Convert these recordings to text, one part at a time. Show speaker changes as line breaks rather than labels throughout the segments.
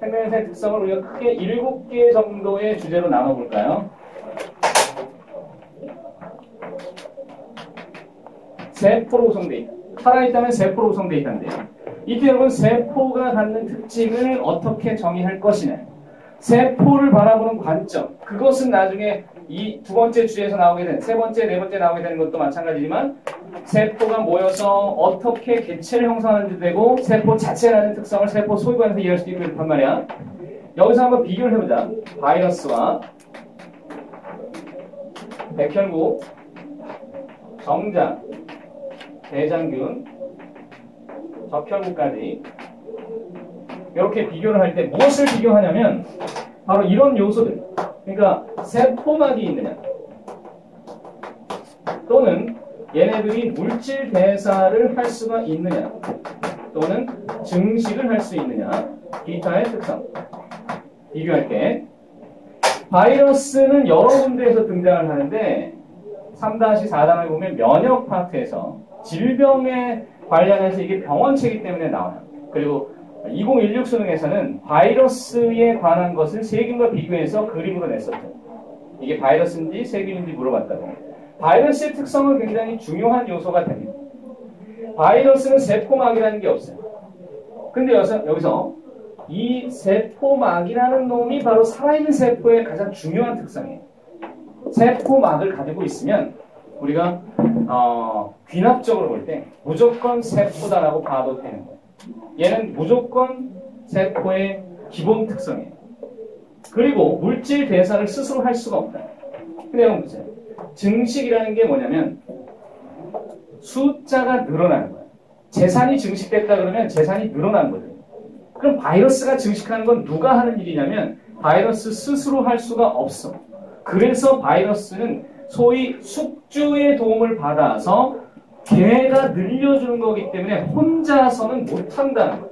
생명연사의 특성을 우리가 크게 7개 정도의 주제로 나눠볼까요? 세포로 구성되어 있다. 살아있다면 세포로 구성되어 있다는데요. 이때 여러분 세포가 갖는 특징을 어떻게 정의할 것이냐. 세포를 바라보는 관점. 그것은 나중에 이 두 번째 주제에서 나오게 되는, 세 번째, 네 번째 나오게 되는 것도 마찬가지지만 세포가 모여서 어떻게 개체를 형성하는지 되고 세포 자체에 가진 특성을 세포 소유관에서 이해할 수도 있고 이렇단 말이야. 여기서 한번 비교를 해보자. 바이러스와 백혈구, 정장, 대장균, 적혈구까지 이렇게 비교를 할 때 무엇을 비교하냐면 바로 이런 요소들. 그러니까 세포막이 있느냐 또는 얘네들이 물질 대사를 할 수가 있느냐 또는 증식을 할 수 있느냐 기타의 특성 비교할 때 바이러스는 여러 군데에서 등장을 하는데 3-4단을 보면 면역 파트에서 질병에 관련해서 이게 병원체이기 때문에 나와요. 그리고 2016 수능에서는 바이러스에 관한 것을 세균과 비교해서 그림으로 냈었죠. 이게 바이러스인지 세균인지 물어봤다고. 바이러스의 특성은 굉장히 중요한 요소가 됩니다. 바이러스는 세포막이라는 게 없어요. 근데 여기서 이 세포막이라는 놈이 바로 살아있는 세포의 가장 중요한 특성이에요. 세포막을 가지고 있으면 우리가 귀납적으로 볼 때 무조건 세포다라고 봐도 되는 거예요. 얘는 무조건 세포의 기본 특성이에요. 그리고 물질 대사를 스스로 할 수가 없다. 근데 여러분 보세요. 증식이라는 게 뭐냐면 숫자가 늘어나는 거예요. 재산이 증식됐다 그러면 재산이 늘어나는 거죠. 그럼 바이러스가 증식하는 건 누가 하는 일이냐면 바이러스 스스로 할 수가 없어. 그래서 바이러스는 소위 숙주의 도움을 받아서 걔가 늘려주는 거기 때문에 혼자서는 못한다는 거예요.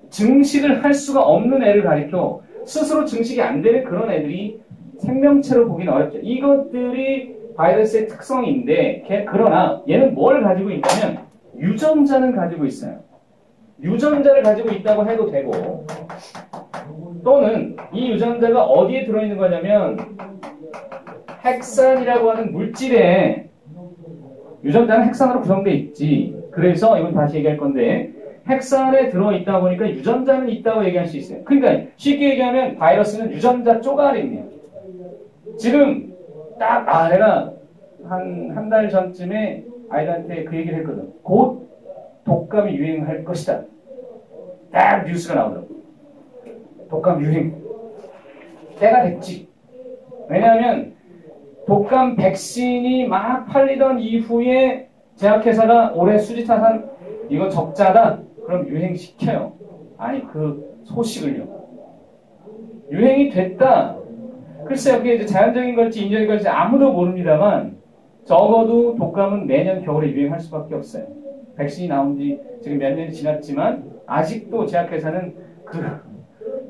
증식을 할 수가 없는 애를 가리켜 스스로 증식이 안 되는 그런 애들이 생명체로 보기는 어렵죠. 이것들이 바이러스의 특성인데 그러나 얘는 뭘 가지고 있냐면 유전자는 가지고 있어요. 유전자를 가지고 있다고 해도 되고 또는 이 유전자가 어디에 들어있는 거냐면 핵산이라고 하는 물질에 유전자는 핵산으로 구성되어 있지. 그래서 이건 다시 얘기할 건데 핵산에 들어있다 보니까 유전자는 있다고 얘기할 수 있어요. 그러니까 쉽게 얘기하면 바이러스는 유전자 쪼가리입니다. 지금 딱 내가 한 달 전쯤에 아이들한테 그 얘기를 했거든. 곧 독감이 유행할 것이다. 딱 뉴스가 나오더라고. 독감 유행. 때가 됐지. 왜냐하면 독감 백신이 막 팔리던 이후에 제약회사가 올해 수지타산 이거 적자다. 그럼 유행시켜요. 아니 그 소식을요. 유행이 됐다. 글쎄요. 그게 이제 자연적인 걸지 인적인 걸지 아무도 모릅니다만 적어도 독감은 내년 겨울에 유행할 수밖에 없어요. 백신이 나온 지 지금 몇 년이 지났지만 아직도 제약회사는 그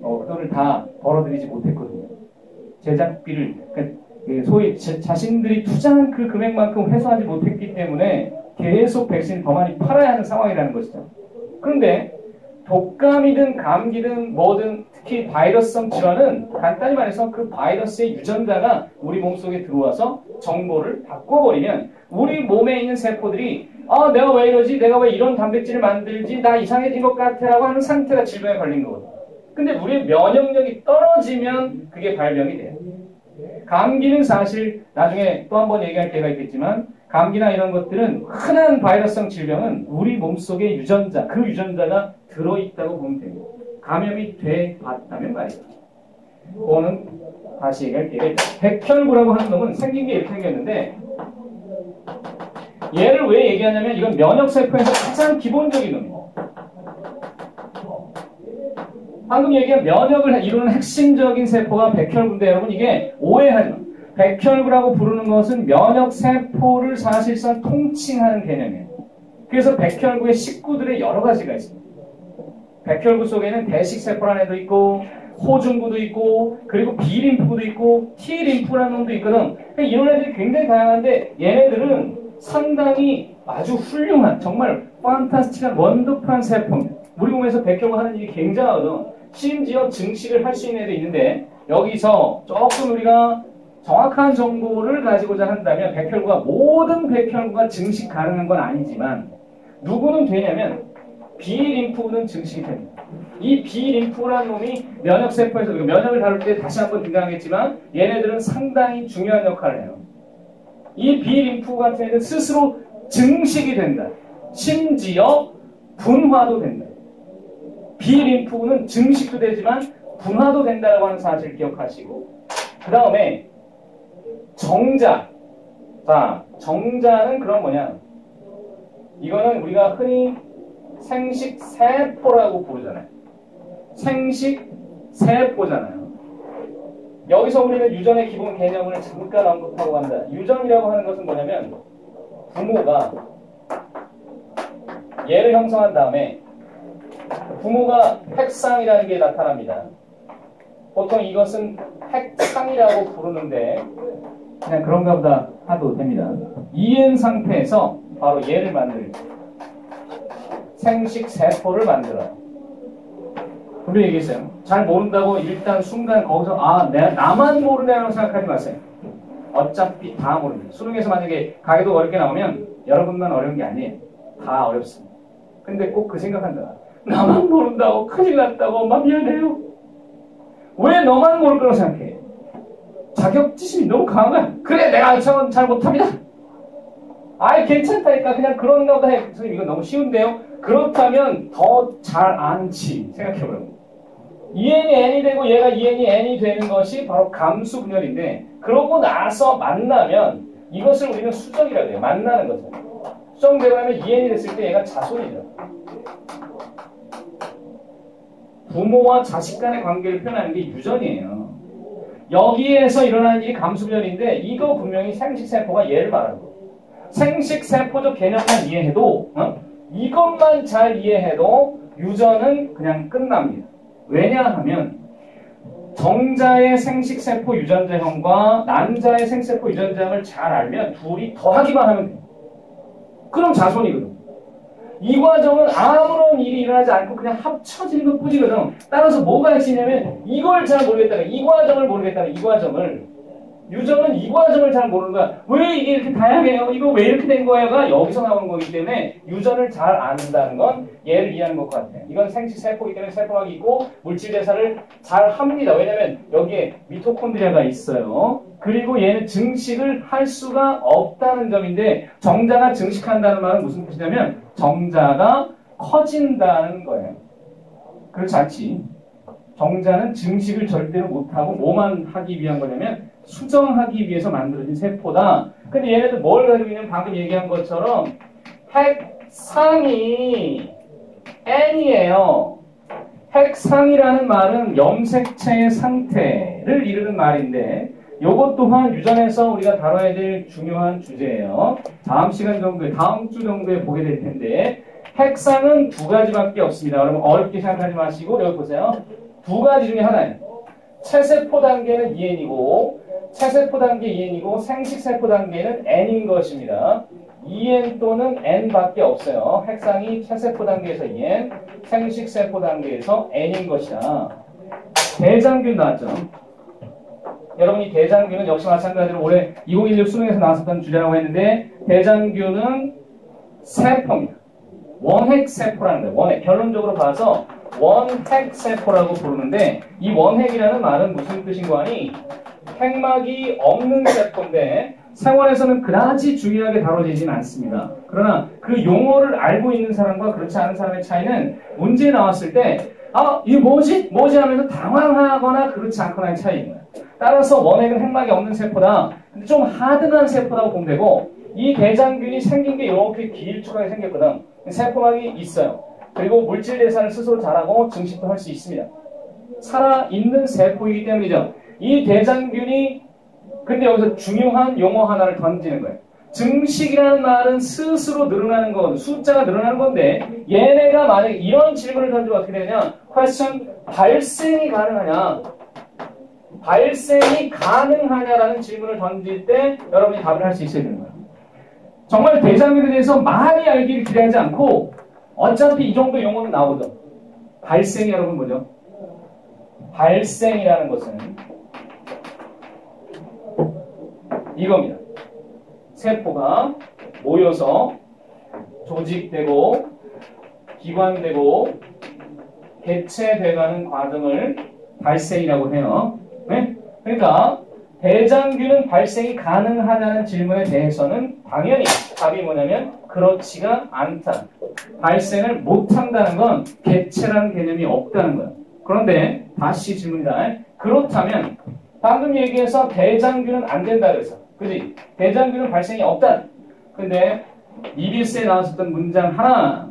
돈을 다 벌어들이지 못했거든요. 제작비를 소위 자신들이 투자한 그 금액만큼 회수하지 못했기 때문에 계속 백신을 더 많이 팔아야 하는 상황이라는 것이죠. 그런데 독감이든 감기든 뭐든 특히 바이러스성 질환은 간단히 말해서 그 바이러스의 유전자가 우리 몸속에 들어와서 정보를 바꿔버리면 우리 몸에 있는 세포들이 내가 왜 이러지? 내가 왜 이런 단백질을 만들지? 나 이상해진 것 같아 라고 하는 상태가 질병에 걸린 거거든요. 근데 우리의 면역력이 떨어지면 그게 발병이 돼요. 감기는 사실 나중에 또 한 번 얘기할 때가 있겠지만 감기나 이런 것들은 흔한 바이러스성 질병은 우리 몸속에 유전자, 그 유전자가 들어있다고 보면 됩니다. 감염이 돼 봤다면 말이죠. 그거는 다시 얘기할 때가 있다. 백혈구라고 하는 놈은 생긴 게 이렇게 생겼는데 얘를 왜 얘기하냐면 이건 면역세포에서 가장 기본적인 놈이에요. 방금 얘기한 면역을 이루는 핵심적인 세포가 백혈구인데 여러분 이게 오해하지 마. 백혈구라고 부르는 것은 면역세포를 사실상 통칭하는 개념이에요. 그래서 백혈구의 식구들의 여러 가지가 있습니다. 백혈구 속에는 대식세포라는 애도 있고 호중구도 있고 그리고 B림프구도 있고 T림프라는 놈도 있거든. 이런 애들이 굉장히 다양한데 얘네들은 상당히 아주 훌륭한 정말 판타스틱한 원더풀한 세포입니다. 우리 몸에서 백혈구 하는 일이 굉장하거든. 심지어 증식을 할 수 있는 애도 있는데 여기서 조금 우리가 정확한 정보를 가지고자 한다면 백혈구가 모든 백혈구가 증식 가능한 건 아니지만 누구는 되냐면 B림프는 증식이 됩니다. 이 B림프라는 놈이 면역세포에서 면역을 다룰 때 다시 한번 등장하겠지만 얘네들은 상당히 중요한 역할을 해요. 이 B림프 같은 애는 스스로 증식이 된다. 심지어 분화도 된다. B림프는 증식도 되지만 분화도 된다고 하는 사실을 기억하시고 그 다음에 정자. 자, 정자는 그럼 뭐냐? 이거는 우리가 흔히 생식세포라고 부르잖아요. 생식세포잖아요. 여기서 우리는 유전의 기본 개념을 잠깐 언급하고 간다. 유전이라고 하는 것은 뭐냐면 부모가 얘를 형성한 다음에 부모가 핵상이라는 게 나타납니다. 보통 이것은 핵상이라고 부르는데 그냥 그런가 보다 하도 됩니다. 이엔 상태에서 바로 얘를 만들고 생식세포를 만들어요. 분명히 얘기했어요. 잘 모른다고 일단 순간 거기서 나만 모르냐고 생각하지 마세요. 어차피 다 모릅니다. 수능에서 만약에 가계도 어렵게 나오면 여러분만 어려운 게 아니에요. 다 어렵습니다. 근데 꼭 그 생각한다. 나만 모른다고 큰일 났다고 엄마 미안해요. 왜 너만 모를 거라고 생각해? 자격지심이 너무 강한 거야. 그래 내가 잘 못합니다. 아이 괜찮다니까 그냥 그런가 보다 해. 선생님 이거 너무 쉬운데요? 그렇다면 더 잘 안지 생각해보라고. EN이 N이 되고 얘가 EN이 N이 되는 것이 바로 감수 분열인데 그러고 나서 만나면 이것을 우리는 수정이라고 해요. 만나는 것을. 수정되고 나면 EN이 됐을 때 얘가 자손이죠. 부모와 자식 간의 관계를 표현하는 게 유전이에요. 여기에서 일어나는 일이 감수분열인데 이거 분명히 생식세포가 얘를 말하는 거예요. 생식세포적 개념만 이해해도 이것만 잘 이해해도 유전은 그냥 끝납니다. 왜냐하면 정자의 생식세포 유전자형과 난자의 생식세포 유전자형을 잘 알면 둘이 더하기만 하면 돼요. 그럼 자손이거든. 이 과정은 아무런 일이 일어나지 않고 그냥 합쳐지는 것 뿐이거든. 따라서 뭐가 핵심이냐면 이걸 잘 모르겠다가 이 과정을 모르겠다가 이 과정을 유전은 이 과정을 잘 모르는 거야. 왜 이게 이렇게 다양해요? 이거 왜 이렇게 된 거야가 여기서 나오는 거기 때문에 유전을 잘 안다는 건 얘를 이해하는 것 같아요. 이건 생식세포이기 때문에 세포학이 있고 물질대사를 잘 합니다. 왜냐면 여기에 미토콘드리아가 있어요. 그리고 얘는 증식을 할 수가 없다는 점인데 정자가 증식한다는 말은 무슨 뜻이냐면 정자가 커진다는 거예요. 그렇지 않지. 정자는 증식을 절대로 못하고 뭐만 하기 위한 거냐면 수정하기 위해서 만들어진 세포다. 근데 얘네들 뭘 가지고 있냐면 방금 얘기한 것처럼 핵상이 N이에요. 핵상이라는 말은 염색체의 상태를 이르는 말인데 요것 또한 유전에서 우리가 다뤄야 될 중요한 주제예요. 다음 시간 정도에, 다음 주 정도에 보게 될 텐데 핵상은 두 가지밖에 없습니다. 여러분 어렵게 생각하지 마시고 여기 보세요. 두 가지 중에 하나예요. 체세포 단계는 EN이고 체세포 단계 EN이고 생식세포 단계는 N인 것입니다. EN 또는 N밖에 없어요. 핵상이 체세포 단계에서 EN, 생식세포 단계에서 N인 것이다. 대장균 나왔죠. 여러분이 대장균은 역시 마찬가지로 올해 2016 수능에서 나왔었던 주제라고 했는데 대장균은 세포입니다. 원핵세포라는 거예요. 원핵. 결론적으로 봐서 원핵세포라고 부르는데 이 원핵이라는 말은 무슨 뜻인 거 아니? 핵막이 없는 세포인데 생활에서는 그다지 중요하게 다뤄지진 않습니다. 그러나 그 용어를 알고 있는 사람과 그렇지 않은 사람의 차이는 문제에 나왔을 때 이거 뭐지? 뭐지? 하면서 당황하거나 그렇지 않거나의 차이입니다. 따라서 원핵은 핵막이 없는 세포다. 근데 좀 하드한 세포라고 보면 되고 이 대장균이 생긴 게 이렇게 길쭉하게 생겼거든. 세포막이 있어요. 그리고 물질 대사를 스스로 잘하고 증식도 할 수 있습니다. 살아있는 세포이기 때문이죠. 이 대장균이 근데 여기서 중요한 용어 하나를 던지는 거예요. 증식이라는 말은 스스로 늘어나는 거거든. 숫자가 늘어나는 건데 얘네가 만약에 이런 질문을 던지면 어떻게 되냐? question 발생이 가능하냐? 발생이 가능하냐라는 질문을 던질 때 여러분이 답을 할 수 있어야 되는 거예요. 정말 대장균에 대해서 많이 알기를 기대하지 않고 어차피 이 정도 용어는 나오죠. 발생이 여러분 뭐죠? 발생이라는 것은 이겁니다. 세포가 모여서 조직되고 기관되고 개체돼가는 과정을 발생이라고 해요. 네? 그러니까 대장균은 발생이 가능하냐는 질문에 대해서는 당연히 답이 뭐냐면 그렇지가 않다. 발생을 못한다는 건 개체라는 개념이 없다는 거예요. 그런데 다시 질문이다. 그렇다면 방금 얘기해서 대장균은 안 된다 그래서 그지? 대장균은 발생이 없다. 근데 EBS에 나왔었던 문장 하나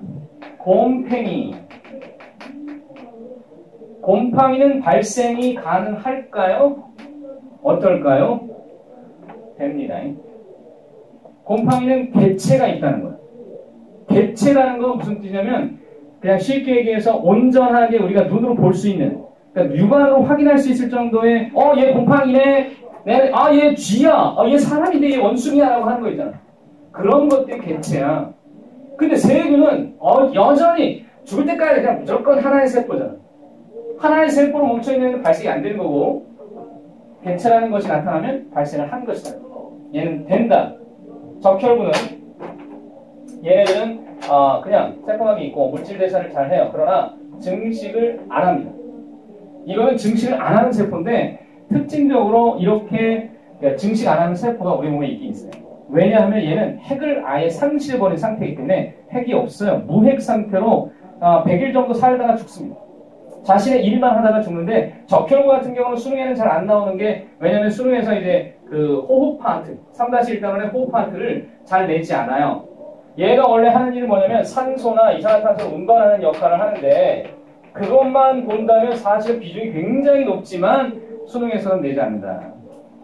곰팡이는 발생이 가능할까요? 어떨까요? 됩니다. 곰팡이는 개체가 있다는 거예요. 개체라는 건 무슨 뜻이냐면 그냥 쉽게 얘기해서 온전하게 우리가 눈으로 볼 수 있는 그러니까 육안으로 확인할 수 있을 정도의 얘 곰팡이네 얘 쥐야 얘 사람인데 얘 원숭이야 라고 하는 거 있잖아. 그런 것들이 개체야. 근데 세균은 여전히 죽을 때까지 그냥 무조건 하나의 세포잖아. 하나의 세포로 멈춰있는 발생이 안 되는 거고 개체라는 것이 나타나면 발생을 한 것이다. 얘는 된다. 적혈구는 얘네들은 그냥 세포막이 있고 물질 대사를 잘 해요. 그러나 증식을 안 합니다. 이거는 증식을 안 하는 세포인데 특징적으로 이렇게 증식 안 하는 세포가 우리 몸에 있긴 있어요. 왜냐하면 얘는 핵을 아예 상실해버린 상태이기 때문에 핵이 없어요. 무핵 상태로 100일 정도 살다가 죽습니다. 자신의 일만 하다가 죽는데 적혈구 같은 경우는 수능에는 잘 안 나오는 게 왜냐하면 수능에서 이제 그 호흡 파트 3-1단원의 호흡 파트를 잘 내지 않아요. 얘가 원래 하는 일은 뭐냐면 산소나 이산화탄소를 운반하는 역할을 하는데 그것만 본다면 사실 비중이 굉장히 높지만 수능에서는 내지 않는다.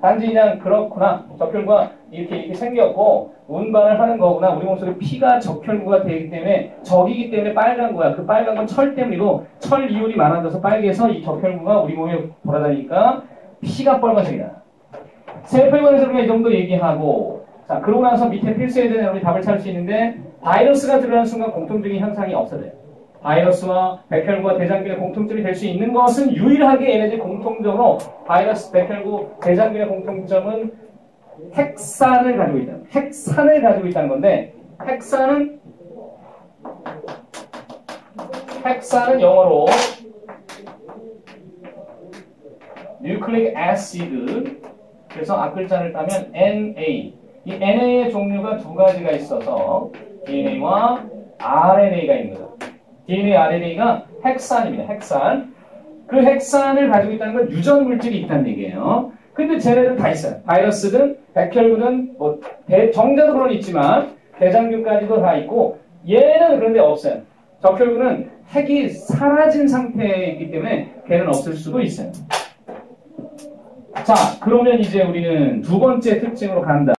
단지 그냥 그렇구나. 적혈구가 이렇게 생겼고 운반을 하는 거구나. 우리 몸속에 피가 적혈구가 되기 때문에 적이기 때문에 빨간 거야. 그 빨간 건 철 때문이고 철 이온이 많아져서 빨개서 이 적혈구가 우리 몸에 돌아다니니까 피가 빨간색이다. 세포에 관해서 우리가 이 정도 얘기하고 자 그러고 나서 밑에 필수에 대한 우리 답을 찾을 수 있는데 바이러스가 들어가는 순간 공통적인 현상이 없어져요. 바이러스와 백혈구와 대장균의 공통점이 될 수 있는 것은 유일하게 얘네들 공통적으로 바이러스, 백혈구, 대장균의 공통점은 핵산을 가지고 있다. 핵산을 가지고 있다는 건데 핵산은 영어로 nucleic acid 그래서 앞글자를 따면 NA 이 NA의 종류가 두 가지가 있어서 DNA와 RNA가 있는 거죠. DNA, RNA가 핵산입니다. 핵산. 그 핵산을 가지고 있다는 건 유전 물질이 있다는 얘기예요. 근데 쟤네들 다 있어요. 바이러스든 백혈구든 뭐 정자도 물론 있지만 대장균까지도 다 있고 얘는 그런데 없어요. 적혈구는 핵이 사라진 상태에 있기 때문에 걔는 없을 수도 있어요. 자, 그러면 이제 우리는 두 번째 특징으로 간다.